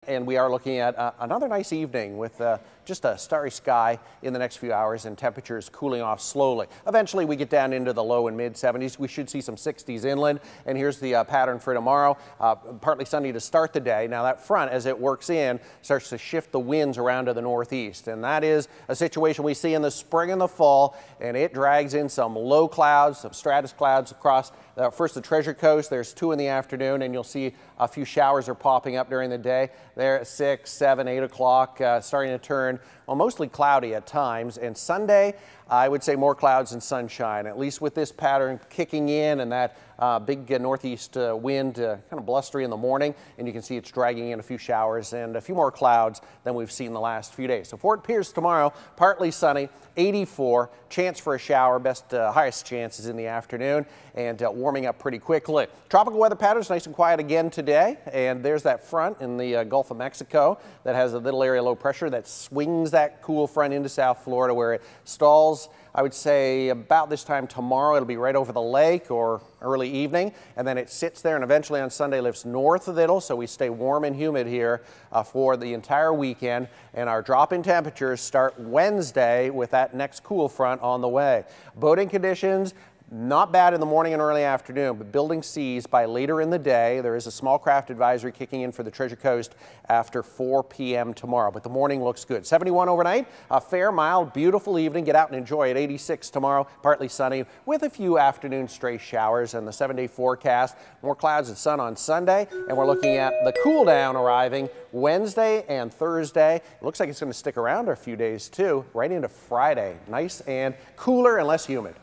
And we are looking at another nice evening with just a starry sky in the next few hours and temperatures cooling off slowly. Eventually we get down into the low and mid 70s. We should see some 60s inland. And here's the pattern for tomorrow. Partly sunny to start the day. Now that front, as it works in, starts to shift the winds around to the northeast. And that is a situation we see in the spring and the fall. And it drags in some low clouds, some stratus clouds across first the Treasure Coast. There's 2 in the afternoon, and you'll see a few showers are popping up during the day. There at 6, 7, 8 o'clock, starting to turn, well, mostly cloudy at times. And Sunday, I would say more clouds and sunshine, at least with this pattern kicking in and that big northeast wind, kind of blustery in the morning. And you can see it's dragging in a few showers and a few more clouds than we've seen the last few days. So Fort Pierce tomorrow, partly sunny, 84, chance for a shower, highest chances in the afternoon, and warming up pretty quickly. Tropical weather patterns nice and quiet again today, and there's that front in the Gulf of Mexico that has a little area low pressure that swings that cool front into South Florida, where it stalls. I would say about this time tomorrow, it'll be right over the lake or early evening, and then it sits there and eventually on Sunday lifts north of it, so we stay warm and humid here for the entire weekend. And our drop in temperatures start Wednesday with that next cool front on the way. Boating conditions, not bad in the morning and early afternoon, but building seas by later in the day. There is a small craft advisory kicking in for the Treasure Coast after 4 p.m. tomorrow, but the morning looks good. 71 overnight, a fair, mild, beautiful evening. Get out and enjoy it. 86 tomorrow, partly sunny with a few afternoon stray showers. And the 7-day forecast, more clouds and sun on Sunday. And we're looking at the cool down arriving Wednesday and Thursday. It looks like it's going to stick around a few days too, right into Friday. Nice and cooler and less humid.